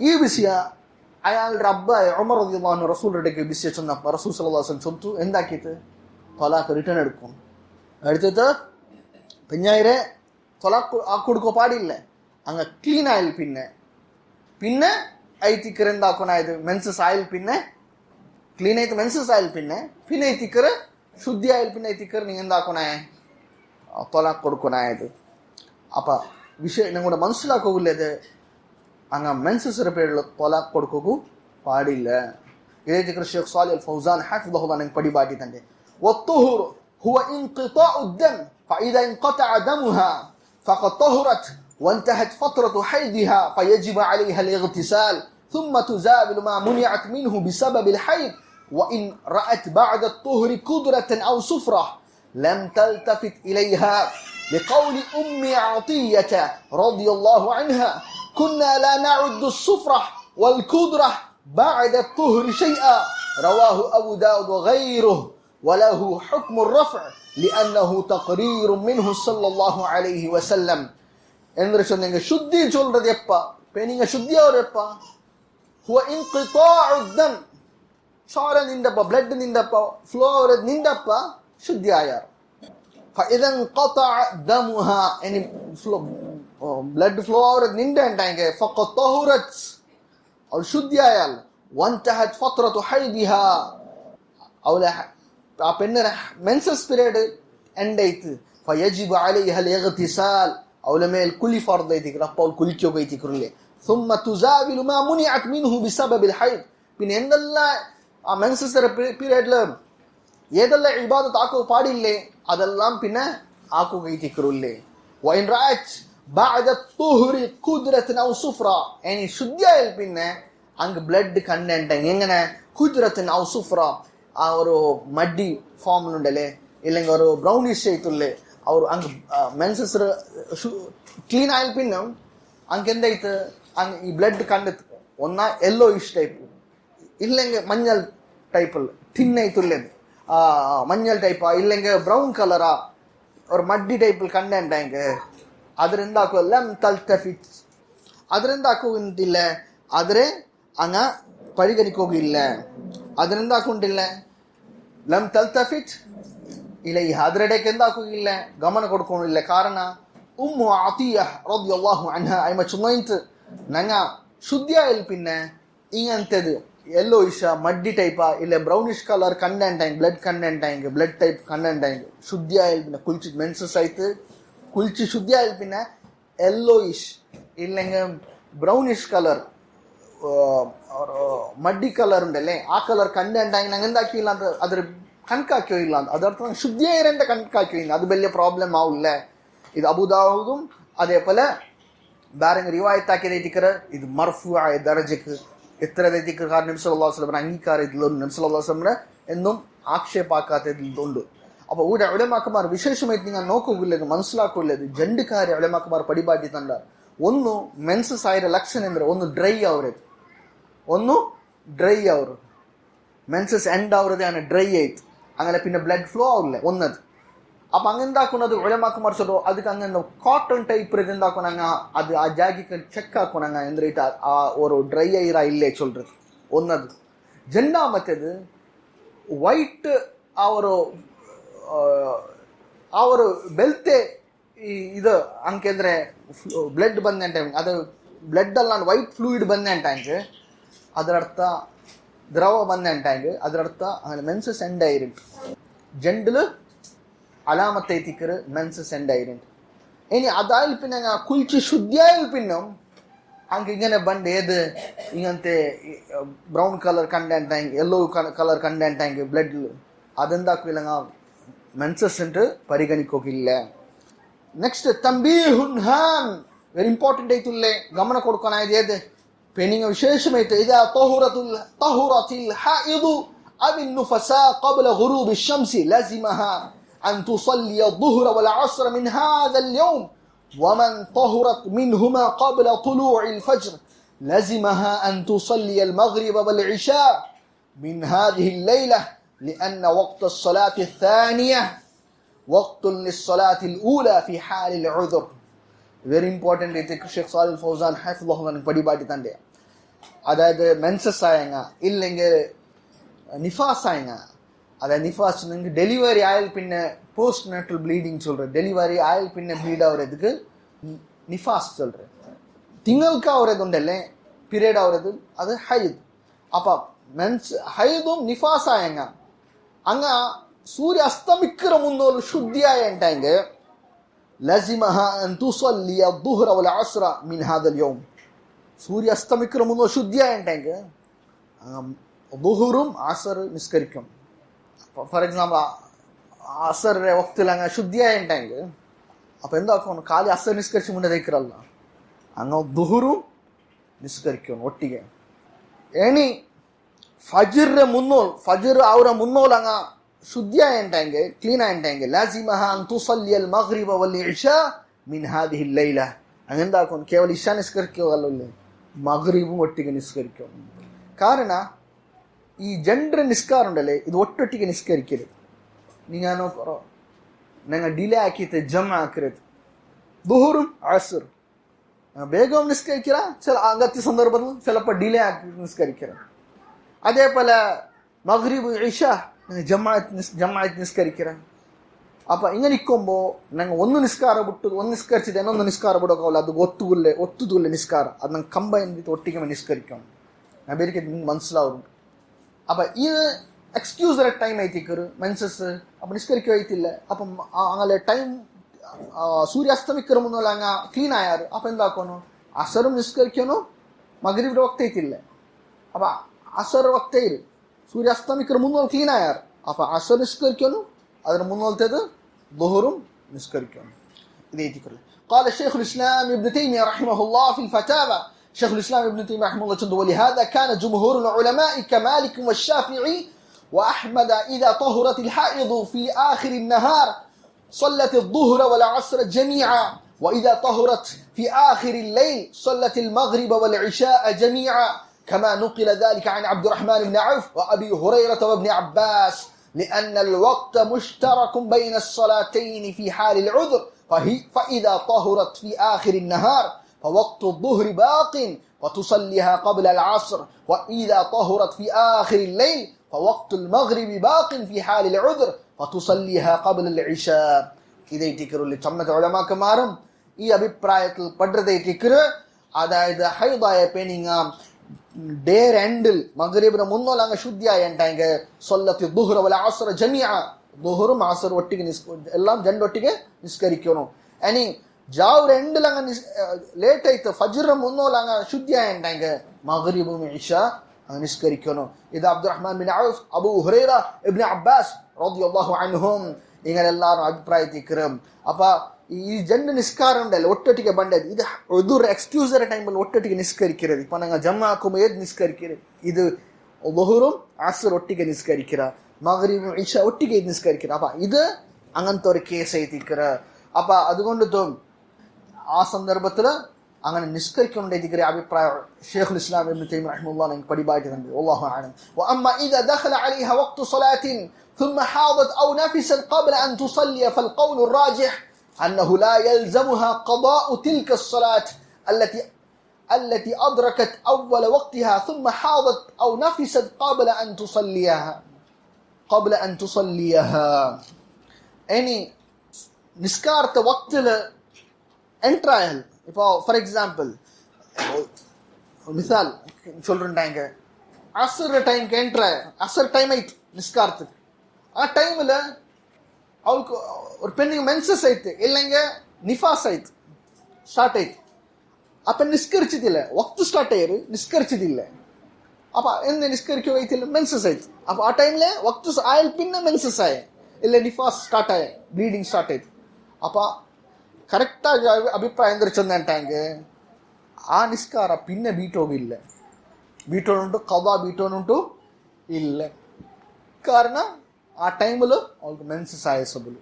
ഈ വിഷയ അയാളുടെ അബ്ബായ ഉമർ റളിയല്ലാഹു അൻഹു റസൂലുള്ളാഹിയുടെ വിഷയം ചെന്നപ്പോൾ റസൂൽ സല്ലല്ലാഹു അലൈഹി വസല്ലം ചൊല്ലിತು എന്താക്കിയിട്ട് തൊലാഖ് റിട്ടേൺ എടുക്കും. എടുത്തിട്ട് പിന്നീട് തൊലാഖ് കൊടുക്കോ പാടില്ല. അങ്ങ് ക്ലീൻ ആയാൽ പിന്നെ ಐತಿಕ್ಕರ್ എന്താക്കണായത് മെൻസസ് ആയാൽ പിന്നെ ക്ലീൻ ആയിട്ട് മെൻസസ് ആയാൽ പിന്നെ ಐತಿಕ್ಕರ್ ശുദ്ധി ആയാൽ പിന്നെ ಐತಿಕ್ಕರ್ നിങ്ങൾ എന്താക്കണേ തൊലാഖ് കൊടുക്കണായത്. അപ്പം വിഷയം നിങ്ങളുടെ മനസ്സിലാക്കില്ലത് അങ്ങ് മെൻസസിന്റെ പേരിൽ തൊലാഖ് കൊടുക്കൂ പാടില്ല. ഇതേ ഷേഖ് സാലിഹ് അൽ ഫൗസാൻ ഹഫിദഹുല്ലാഹ് നിങ്ങൾക്ക് പടിപാടി തന്നെ والطهر هو انقطاع الدم فإذا انقطع دمها فقد طهرت وانتهت فترة حيضها فيجب عليها الاغتسال ثم تزاول ما منعت منه بسبب الحيض وإن رأت بعد الطهر قدرة أو صفرة لم تلتفت إليها لقول أم عطية رضي الله عنها كنا لا نعد الصفرة والقدرة بعد الطهر شيئا رواه أبو داود وغيره وله حكم الرفع لأنه تقرير منه صلى الله عليه وسلم. എന്ന് சொன்னீங்க ശുദ്ധി சொல்றது எப்ப நீங்க ശുദ്ധിയാവർ எப்ப هو انقطاع الدم ചോര നിന്നപ്പ ബ്ലഡ് നിന്നപ്പ ഫ്ലോ ആവറത് നിന്നപ്പ ശുദ്ധി ആയാർ. فإذا انقطع دمها يعني blood flow ആവറത് നിന്നണ്ടായെങ്കിൽ فقد طهرت അവൾ ശുദ്ധി ആയാൽ وانتهت فترة حيضها അവളെ ആ പെണ്ണിന് മെൻസസ് പീരീഡ് എൻഡ് ആയിട്ട് فيجب عليها الاغتسال അവളെ മേൽ കുലി ഫർദ് ആയിട്ടില്ല. അപ്പോൾ കുലിക്കുകയോ ആയിട്ടില്ലേ. ثم تزاول ما منعت منه بسبب الحيض. പിന്നെ എന്തെല്ലാം ആ മെൻസസ് പീരീഡിൽ ഏതെല്ലാം ഇബാദത്ത് ആക്കുക പാടില്ലേ അതെല്ലാം പിന്നെ ആക്കുക ആയിട്ടില്ലേ. وإن رأت بعد الطهر قدرة أو صفرة يعني ശുദ്ധിയായാൽ പിന്നെ അങ്ങ് ബ്ലഡ് കണ്ടന്റ് എങ്ങനെ കുദ്റത്തുൻ ഔ സുഫ്ര ആ ഒരു മഡി ഫോമിലുണ്ടല്ലേ ഇല്ലെങ്കിൽ ഒരു ബ്രൗണിഷ് ആയിട്ടുള്ളേ ಅವರು ಹಂಗೆ ಮೆನ್ಸಸ್ ಕ್ಲೀನ್ ಆಯ್ಲ್ ಪಿನ್ನ ಹಂಗೆ ಎಂದಾಯ್ತು ಹಂಗೆ ಈ ಬ್ಲಡ್ ಕಂಡತ್ ಒನ್ನ ಎಲ್ಲೋ ಇಶ್ ಟೈಪ್ ಇಲ್ಲಂಗೆ ಮಂಜಲ್ ಟೈಪಲ್ ಥಿನ್ ಆಯ್ತುಲ್ಲೇದು ಮಂಜಲ್ ಟೈಪಾ ಇಲ್ಲಂಗೆ ಬ್ರೌನ್ ಕಲರಾ ಅವ್ರ ಮಡ್ಡಿ ಟೈಪಲ್ ಕಂಡೆಂಟ್ ಹಂಗೆ ಅದರಿಂದ ಹಾಕುವ ಲಮ್ ತಲ್ತಫಿಟ್ ಅದರಿಂದ ಹಾಕುವಂತಿಲ್ಲ ಆದರೆ ಹಂಗ ಪರಿಗಣಿಕೋಗಿಲ್ಲ ಅದರಿಂದ ಹಾಕೊಂಡಿಲ್ಲ ಲಮ್ ತಲ್ತಫಿಟ್ ಇಲ್ಲ ಈ ಅದರೆಡೆಗೆ ಎಂದಾಕೋಗಿಲ್ಲ ಗಮನ ಕೊಡ್ಕೊಂಡಿಲ್ಲ. ಕಾರಣ ಉಮ್ಮು ಅತಿಯ റളിയല്ലാഹു അൻഹ അയ്മ ചുമയിന്റ് നങ്ങ ശുദ്ധിയായാൽ പിന്നെ ഇങ്ങനത്തേത് യെല്ലോ ഇഷ മഡ്ഡി ടൈപ്പാ ഇല്ല ബ്രൗണിഷ് കളർ കണ്ടന്റ് ആയെങ്കിൽ ബ്ലഡ് കണ്ടന്റ് ആയെങ്കിൽ ബ്ലഡ് ടൈപ്പ് കണ്ടന്റ് ആയെങ്കിൽ ശുദ്ധിയായാൽ പിന്നെ കുളിച്ച് മെൻസസ് ആയിട്ട് കുളിച്ച് ശുദ്ധിയായാൽ പിന്നെ യെല്ലോ ഇഷ് ഇല്ലെങ്കിൽ ബ്രൗണിഷ് കളർ മഡ്ഡി കളർ ഉണ്ടല്ലേ ആ കളർ കണ്ടന്റ് ആയെങ്കിൽ അങ്ങനെ എന്താക്കിയില്ല അത് അದ್ರ കണക്കാക്കിയോ ഇല്ല അതർത്ഥം ശുദ്ധിയായതിന്റെ കണക്കാക്കിയോ ഇല്ല അത് വലിയ പ്രോബ്ലം ആവില്ല. ഇത് അബൂദാവൂദും അതേപോലെ ಬೇರೆ ರಿವಾಯತ್ ಹಾಕಿದೈತಿಕರ ಇದು ಮರ್ಫು ಆಯ ದರ್ಜೆಗೆ ಎತ್ತರದೈತಿಕರ ಕಾರಣ ನಬಿ ಸല്ലല്ലാഹು അലൈഹി വസല്ലം അംഗീകാര ഇതിലുണ്ട്. നബി സല്ലല്ലാഹു അലൈഹി വസല്ലം എന്നും ആക്ഷേപാക്കാത്തതിലുണ്ട്. അപ്പോൾ ഇവിടെ ഉലമാക്കന്മാർ വിശേഷമായിട്ട് നിങ്ങൾ നോക്കുകയില്ലത് മനസ്സിലാക്കുകയില്ലത് രണ്ട് കാര്യം ഉലമാക്കന്മാർ പടിപാಟಿ ತಂದ. ಒಂದು ಮೆನ್ಸಸ್ ಆಯಿರ ಲಕ್ಷಣ ಅಂದ್ರೆ ಒಂದು ಡ್ರೈ ಅವರು ಮೆನ್ಸಸ್ ಎಂಡ್ ಅವರದೇ ಡ್ರೈ ಆಯ್ತು അങ്ങനെ പിന്നെ ബ്ലഡ് ഫ്ലോ ആവില്ല ഒന്നത്. അപ്പം അങ്ങെന്താക്കുന്നത് ഉലമാക്കന്മാർ ചൊല്ലോ ಅದಕ್ಕೆ അങ്ങനെ ಕಾಟನ್ ಟೈಪ್ இருந்தாக்கணும் அது ಆ ಜಾಗಕ್ಕೆ ಚೆಕ್ ಹಾಕೋಣಂಗ ಎಂದ್ರೈತ ಆ ஒரு ಡ್ರೈ ಐರ ಇಲ್ಲೇ ಚೊಲ್றது ഒന്നത്. രണ്ടാമത്തേത് ವೈಟ್ ಅವರು ಬೆಲ್ತೆ ಇದು ಅಂಕೆಂದ್ರೆ ಬ್ಲಡ್ ಬಂದೆ ಟೈಮ್ ಅದು ಬ್ಲಡ್ ಅಲ್ಲ ವೈಟ್ ಫ್ಲೂಯಿಡ್ ಬಂದೆ ಟೈಮ್ಗೆ ಅದರ ಅರ್ಥ ദ്രവ ಬಂದೆ ಅದರ ಅರ್ಥ അങ്ങനെ ಮೆನ್ಸಸ್ ಎಂಡ್ ಆಯಿರುಂಟು ജെൻഡില് അലാമത്തേത്തിക്കറ് മെൻസസ് എൻഡ് ആയിട്ടുണ്ട്. ഇനി അതായാൽ പിന്നെ കുളിച്ച് ശുദ്ധിയായാൽ പിന്നെ അങ്ങ് ഇങ്ങനെ ബണ്ട് ഏത് ഇങ്ങനത്തെ ബ്രൗൺ കളർ കണ്ടന്റ് ആയെങ്കിൽ യെല്ലോ കളർ കണ്ടന്റ് ആയെങ്കിൽ ബ്ലഡിൽ അതെന്താക്കില്ല മെൻസസ് ഉണ്ട് പരിഗണിക്കില്ല. നെക്സ്റ്റ് തംബീഹുൻ ഹാം വെരി ഇമ്പോർട്ടൻ്റ് ആയിട്ടുള്ളേ ഗമന കൊടുക്കാനായത് ഏത് പെണ്ണിങ്ങ വിശേഷമായിട്ട് ഇതാ طهرت الحائض أو النفساء قبل غروب الشمس لازمها أن تصلي الظهر والعصر من هذا اليوم ومن طهرت منهما قبل طلوع الفجر لزمها أن تصلي المغرب والعشاء من هذه الليلة لأن وقت الصلاة الثانية وقت للصلاة الأولى في حال العذر. Very important ഇത് ഷെയ്ഖ് സാലിഹ് ഫൗസാൻ ഹഫിളഹുല്ലാഹ് പടിപാടി തന്നെ. അതായത് മെൻസസ് ആയങ്ങ ഇല്ലെങ്കിൽ നിഫാസ് ആയങ്ങ, அதாவது நிஃபாஸ் டெலிவரி ஆயில் பின்ன போஸ்ட் நேட்டல் ப்ளீடிங் சொல்கிறேன். டெலிவரி ஆயில் பின்ன ப்ளீட் ஆகுறதுக்கு நிஃபாஸ் சொல்கிறேன். திங்களுக்கு ஆகுறது உண்டல்லே பீரியட் ஆகுறது அது ஹைத். அப்போ ஹைதும் நிஃபாஸ் ஆயங்க அங்கே சூரிய அஸ்தமிக்கிற முன்னோரு சுத்தியாய என்டாங்க லசிமஹா அன் துஸல்லிய الظهر والعصر من هذا اليوم. சூரிய அஸ்தமிக்கிற முன்னோரு சுத்தியாய என்டாங்க ظهரும் அசர் நிஸ்கரிக்கும். ஃபார் எக்ஸாம்பிள் அசர் வக்தில் அங்கே சுத்தியாக என்டாங்க. அப்போ எந்த ஆக்கணும் காலி அசர் நிஸ்கரிச்சு முன்னே வைக்கிறல்ல அங்கே துஹுரும் நிஸ்கரிக்கணும் ஒட்டிಗೆ. ஏனி ஃபஜ்ர் முன்னோல் ஃபஜ்ர் அவர முன்னோல் அங்கே சுத்தியாக என்டாங்க க்ளீனாக என்டாங்க லாசிமஹா அன் துஸல்லியல் மக்ரிப வல் இஷா மின் ஹாதிஹி லைலா. அங்கே எந்த ஆக்கணும் ಕೇವಲ ಇಶಾ ನಿಸ್ಕರಿಕೋಲ್ಲ ಮಗ್ರಿಬು ಒಟ್ಟಿಗೆ ನಿಸ್ಕರಿಕೋನು. ಕಾರಣ ಈ ಜನರ ನಿಸ್ಕಾರ ಉಂಡಲ್ಲೇ ಇದು ಒಟ್ಟೊಟ್ಟಿಗೆ ನಿಸ್ಕರಿಕ್கிறது. நீங்கள் நாங்கள் டிலே ஆக்கிட்டு ஜம் ஆக்குறது துஹுரும் அசர் ಬೇಗம் நிஸ்கரிக்கிறா சில அங்கத்திய சந்தர்ப்பத்தில் சிலப்போ டிலே ஆக்கி நிஸ்கரிக்கிறேன். அதே போல் மக்ரிபு இஷா நாங்கள் ஜமாத் நிஸ்கரிக்கிறேன். அப்போ இங்கே நிற்கும்போ நாங்கள் ಒಂದು ನಿಸ್ಕಾರ ಬಿಟ್ಟು ಒಂದು ನಿಸ್ಕರಿಸಿದೆ ಇನ್ನೊಂದು ನಿಸ್ಕಾರ ಬಿಡೋಕ್ಕಾಗಲ್ಲ. ಅದು ಒತ್ತುದುಲ್ಲ ನಿಸ್ಕಾರ ಅದು ನಂಗೆ ಕಂಬೈನ್ ಒಟ್ಟಿಗೆ ನಿಸ್ಕರಿக்கும். நான் பேருக்கு ನಿಮ್ಗೆ ಮನಸ್ಸಿಲಾവും. அப்போ இது எக்ஸ்கியூஸர டைம் ஐத்திக்கரு மென்சஸ் அப்போ நிஸ்கரிக்க வைத்தில்ல. அப்போ அங்கே டைம் சூரிய அஸ்தமிக்கிற முன்னாள் அங்கே க்ளீன் ஆயாரு. அப்போ எந்த ஆக்கணும் அசரும் நிஸ்கரிக்கணும் மகரிபோட வக்த ஐத்தில்ல. அப்போ அசர் வக்த இரு சூரிய அஸ்தமிக்கிற முன்னாள் க்ளீன் ஆயார். அப்போ அசர் நிஸ்கரிக்கணும் அதில் முன்னாள்த்தது ظهரும் நிஸ்கரிக்கணும். இதை ஐத்திக்கரு. قال الشيخ الإسلام ابن تيمية رحمه الله في الفتاوى. شيخ الإسلام ابن تيمية رحمه الله تنظر ولهذا كان جمهور العلماء كمالك والشافعي وأحمد إذا طهرت الحائض في آخر النهار صلت الظهر والعصر جميعا وإذا طهرت في آخر الليل صلت المغرب والعشاء جميعا كما نقل ذلك عن عبد الرحمن بن عوف وأبي هريرة وابن عباس لأن الوقت مشترك بين الصلاتين في حال العذر فإذا طهرت في آخر النهار فوقت الظهر باق وتصليها قبل العصر وإذا طهرت في آخر الليل فوقت المغرب باق في حال العذر فتصليها قبل العشاء. இதை திக்கருள்ள சம்மத உலமாக்கு மாறும் ഈ അഭിപ്രായത്തിൽ പടുறதை திக்கரு. അതായത് ഹൈദായ പെനിങ്ങ ഡേ രണ്ടിൽ മഗ്രിബിന് മുന്നോൽ അങ്ങ് ശുദ്ധിയായ എൻടാங்க சொல்லத்தி ظهر والعصر جميعا ظهറും അസറും ഒട്ടിಗೆ എല്ലാം രണ്ടൊട്ടിಗೆ നിസ്കരിക്കണം. ഇനി ஜாவ் ரெண்டுல அங்கே லேட் ஆயிட்டு ஃபஜ்ர் முன்னோல் அங்கே சுத்தியா என்டாங்க மக்ரிபும் இஷா அங்கே நிஸ்கரிக்கணும். இது அப்துல் ரஹ்மான் பின் அவுஃப் அபு ஹுரைரா இப்னு அப்பாஸ் ரலியல்லாஹு அன்ஹும் இங்கே எல்லாரும் அபிப்பிராயத்திக்கிறோம். அப்போ ಈ ಜಂಡು ನಿಸ್ಕಾರ ಉಂಡಲ್ಲ ಒಟ್ಟೊಟ್ಟಿಗೆ ಬಂದದ್ದು ಇದು ಉದುರ್ ಎಕ್ಸ್ಕ್ಯೂಸರ್ ಟೈಮಲ್ಲಿ ಒಟ್ಟೊಟ್ಟಿಗೆ ನಿಸ್ಕರಿಕ್கிறது. இப்போ நாங்கள் ஜம்மாக்கும் ஏது நிஸ்கரிக்கிறது இது ظهரும் அசர் ஒட்டிಗೆ நிஸ்கரிக்கிற மக்ரிபும் இஷா ஒட்டிಗೆ நிஸ்கரிக்கிற. அப்போ இது അങ്ങനത്തെ ഒരു കേസ് എത്തിക്കിற. അപ്പോൾ അതുകൊണ്ട് ആ സന്ദർഭത്തിൽ അങ്ങനെ നിസ്കരിക്കേണ്ട അഭിപ്രായം ഷെയ്ഖുൽ ഇസ്ലാം ഇബ്നു തൈമിയ്യ റഹിമഹുല്ലാഹ് നമുക്ക് പഠിപ്പായിട്ടുണ്ട്. വല്ലാഹു അഅലം. വഅമ്മ ഇദാ ദഖല അലൈഹാ വഖ്തു സ്വലാത്തിൻ ثم حاضت أو نفست قبل أن تصلي فالقول الراجح أنه لا يلزمها قضاء تلك الصلاة التي أدركت أول وقتها ثم حاضت أو نفست قبل أن تصليها. يعني நிஸ்காரத்தை வக்தில் என்ட்ராயல். இப்போ ஃபார் எக்ஸாம்பிள் மிசால் சொல்றேன்டாங்க அசர் டைம்க்கு என்ட்ராய அசர் டைம் ஆயிட்டு நிஸ்காரத்துக்கு. ಆ ಟೈಮಲ್ಲಿ ಅವൾക്ക് ஒரு பெண்ணுக்கு மென்சஸ் ஆயிட்டு இல்லைங்க நிஃபாஸ் ஆயிட்டு ஸ்டார்ட் ஆயிட்டு. அப்போ நிஸ்கரிச்சதில்ல வக்து ஸ்டார்ட் ஆயிரு நிஸ்கரிச்சதில்ல. அப்போ என்ன நிஸ்கரிக்க வைத்தில்ல மென்சஸ் ஆயிட்டு. அப்போ ಆ ಟೈಮ್ಲೆ ವಕ್ತು ಆಯಲ್ ಪಿನ್ನ ಮೆನ್ಸಸ್ ಆಯ ಇಲ್ಲ ನಿಫಾಸ್ ಸ್ಟಾರ್ಟ್ ಆಯ ಬ್ಲೀಡಿಂಗ್ ಸ್ಟಾರ್ಟ್ ಆಯ್ತು. அப்போ கரெக்டாக அபிப்பிராயம் எந்திரிச்சோன்னுட்டாங்க ಆ ನಿಸ್ಕಾರ ಪಿನ್ನ ಬೀಟೋಗಿಲ್ಲ ಬೀಟೋನುಂಟು ಕದಾ ಬೀಟೋನುಂಟು ಇಲ್ಲ. ಕಾರಣ ಆ ಟೈಮಲ್ಲಿ ಅವ್ರಿಗೆ ಮೆನ್ಸಸ್ ಆಯಸಬಲು.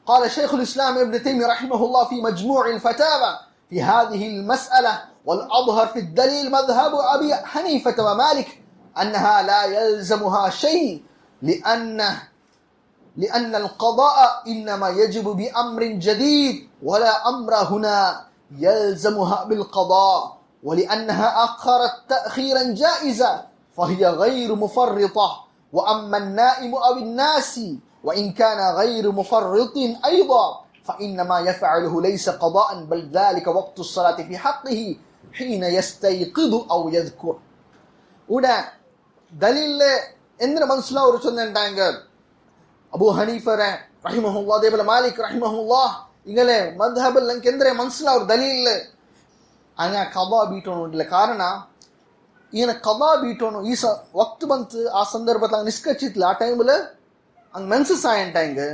قال شيخ الإسلام ابن تيمية رحمه الله في مجموع الفتاوى في هذه المسألة: والأظهر في الدليل مذهب أبي حنيفة ومالك أنها لا يلزمها شيء لأن القضاء إنما يجب بأمر جديد ولا أمر هنا يلزمها بالقضاء، ولأنها أخرت تأخيرا جائزا فهي غير مفرطة. وأما النائم أو الناسي وإن كان غير مفرط أيضا فإنما يفعله ليس قضاء بل ذلك وقت الصلاة في حقه حين يستيقظ أو يذكر. உடனே தலீல்ல எந்த மனசுல ஒரு சொன்னாங்க அபூ ஹனீஃபா ரஹிமஹுல்லாஹ் அதேபோல மாலிக் ரஹிமஹுல்லாஹ் இங்கலே மذهبல் எந்த மனசுல ஒரு தலீல்ல அங்க கதா பீட்டோணும் இல்ல காரணம் ಈಯನ ಕದಾ ಬೀಟೋನು ಈ ವಕ್ತು ಬಂತು ಆ ಸಂದರ್ಭದಲ್ಲಿ ಹಂಗೆ ನಿಷ್ಕರಿಸಿತ್ಲ ಆ ಟೈಮಲ್ಲಿ ಹಂಗೆ ಮೆನ್ಸಸ್ ಆಯಂಟಾಂಗೆ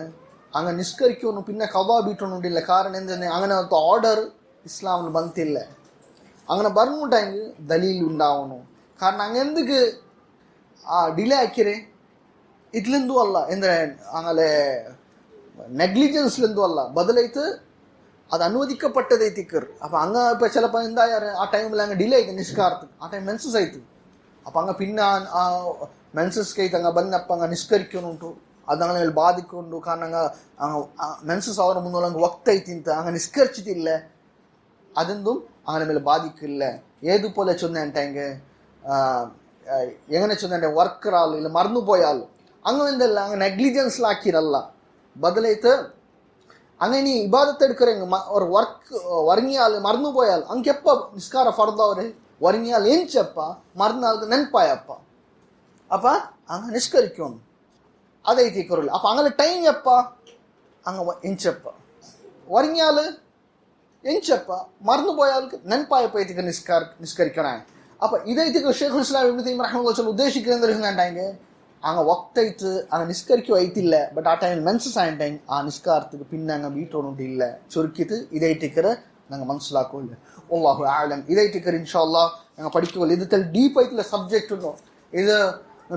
ಹಂಗೆ ನಿಷ್ಕರಿಕೋನು ಪಿನ್ನ ಕದಾ ಬೀಟೋನು ಇಲ್ಲ ಕಾರಣ ಎಂದ್ರೆ അങ്ങനെ ಒಂದು ಆರ್ಡರ್ ഇസ്ലാമിൽ ಬಂತಿಲ್ಲ അങ്ങനെ പറഞ്ഞുണ്ടായെങ്കിൽ ദലീൽ ഉണ്ടാവണം കാരണം അങ്ങെന്തുക്ക് ಡಿಲೇ ಹಾಕಿರೆ ಇದ್ಲಿಂದು ಅಲ್ಲ ಎಂದ್ರೆ ಆಮೇಲೆ ನೆಗ್ಲಿಜೆನ್ಸ್ಲಿಂದು ಅಲ್ಲ ಬದಲಾಯ್ತು அது அனுமதிக்கப்பட்டதைத்திக்கர் அப்போ அங்கே இப்போ சிலப்போ இருந்தா யார் ஆ டைமில் அங்கே டிலே ஆயிடுது நிஷ்காரத்துக்கு ஆ டைம் ಮೆನ್ಸಸ್ ಆಯ್ತು அப்போ அங்கே பின்ன ಮೆನ್ಸಸ್ಗೆ ಐತೆ ಹಂಗೆ ಬಂದಪ್ಪ ಹಂಗೆ ನಿಷ್ಕರಿಕೋನುಂಟು ಅದು ಹಂಗೆ ಮೇಲೆ ಬಾಧಿಕೊಂಡು ಕಾರಣ ಹಂಗೆ ಮೆನ್ಸಸ್ ಅವರ ಮುಂದೆ ಹಂಗೆ ಒಕ್ತೈತಿ ಅಂತ ಹಂಗೆ ನಿಷ್ಕರಿಸಿತಿಲ್ಲ അതെന്തും അങ്ങനെ മേലെ ബാധിക്കില്ല. ഏതുപോലെ ചൊന്നേണ്ടെങ്കിൽ എങ്ങനെ ചൊന്നേണ്ടെ വർക്കറാൾ ഇല്ല മറന്നു പോയാൽ അങ്ങനെ എന്തല്ല അങ്ങനെ നെഗ്ലിജൻസിലാക്കിരല്ല ബദലായിട്ട് അങ്ങനെ നീ ഇബാദത്ത് എടുக்கிறங்க ஒரு ஒர்க் ஒர்ங்கியால் மறந்து போயால் அங்கே எப்போ நிஸ்கார ஃபர்தவர் ஒர்ங்கியால் ஏஞ்சப்பா மறந்தால் ನೆನಪಾಯಪ್ಪ அப்ப அங்கே நிஷ்கரிக்கணும் அதை தீக்குறல் அப்போ அங்கே டைம் எப்பா அங்கே எஞ்சப்ப ஒர்ங்கியால் எஞ்சப்ப மறந்து போயாளுக்கு ನೆನಪಾಯಪ್ಪ இதுக்கு நிஷ்கரிக்கிறாங்க. அப்போ இதை இதுக்கு ஷேகுல் இஸ்லாம் இப்னு தய்மிய்யா ரஹ்மத்துல்லாஹி சொல்லி உத்தேசிக்கிறேன்டாங்க அங்கே ஒக்தைத்து அங்கே நிஷ்கரிக்க வைத்தில்ல பட் ஆ டைம் மென்சஸ் ஆயிட்டாங்க ஆ நிஷ்காரத்துக்கு பின்ன அங்கே வீட்டோன்னு இல்லை சுருக்கிட்டு இதை டிக்கிற நாங்கள் மனசிலாக்கோ இல்லை அல்லாஹு ஆலம் இதை டிக்கிற இன்ஷா அல்லாஹ் நாங்கள் படிக்கவில்லை இது டீப் ஆயிட்டுல சப்ஜெக்ட் இருந்தோம் இது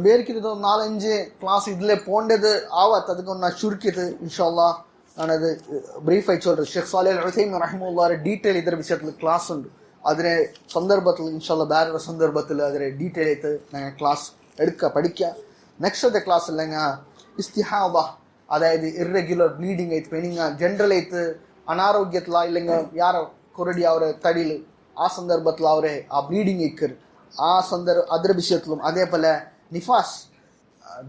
ಬೇರೆಕಿದ್ದು ಒಂದು 4-5 ಕ್ಲಾಸ್ ಇದ್ಲೇ ಪೋಂಡೆದು ಆವತ್ತು ಅದಕ್ಕೆ ನಾನು ಚುರುಕಿದ್ದು ಇನ್ಶಾ ಅಲ್ಲಾಹ್ ನಾನು ಅದು ಬ್ರೀಫ್ ಆಗಿ சொல்றேன். ஷேக் சாலிஹ் அல் உஸைமீன் ரஹ்மத்துல்லாஹி டீடைல் ಇದರ ವಿಷಯದಲ್ಲಿ ಕ್ಲಾಸ್ ഉണ്ട് അതിനെ സന്ദർഭത്തിൽ ഇൻഷാ അല്ലാഹ് ಬೇರೆ സന്ദർഭത്തിൽ അതിനെ ഡീറ്റെയിൽ ആയിട്ട് ഞങ്ങൾ ക്ലാസ് എടുക്കുക പഠിക്കുക. നെക്സ്റ്റ് ക്ലാസ് இல்லைங்க இஸ்திஹாபா அதாவது இர்ரெகுலர் ப்ளீடிங் ಐತೆ ಪೆನಿಂಗ್ ಜನರಲ್ ಐತೆ ಅನಾರೋಗ್ಯತ್ಲ இல்லைங்க ಯಾರೋ ಕೊರಡಿ ಅವರ ತಡಿಲು ಆ ಸಂದರ್ಭத்தில் ಅವರೇ ಆ ப்ளீடிங் ಇಕ್ಕರು ಆ ಅದರ ವಿಷಯத்திலும் அதே போல நிஃபாஸ்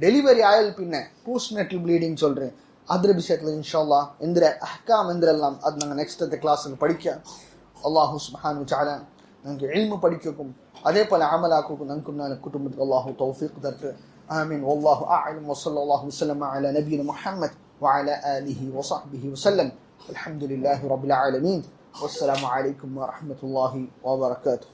டெலிவரி ஆயல் பின்ன போஸ்ட் நெட்டல் ப்ளீடிங் சொல்கிறேன் ಅದರ ವಿಷಯத்தில் இன்ஷா அல்லாஹ் எந்திர அஹ்காம் எந்திரெல்லாம் அது நாங்கள் நெக்ஸ்ட் அந்த கிளாஸில் படிக்க அல்லாஹு சுப்ஹானஹு வ தஆலா நமக்கு இல்மு படிக்கக்கும் அதே போல அமலாக்கும் நமக்கு குடும்பத்துக்கு அல்லாஹு தௌஃபீக் தரட்டு. آمين والله أعلم وصلى الله وسلم على نبينا محمد وعلى آله وصحبه وسلم. الحمد لله رب العالمين والسلام عليكم ورحمة الله وبركاته.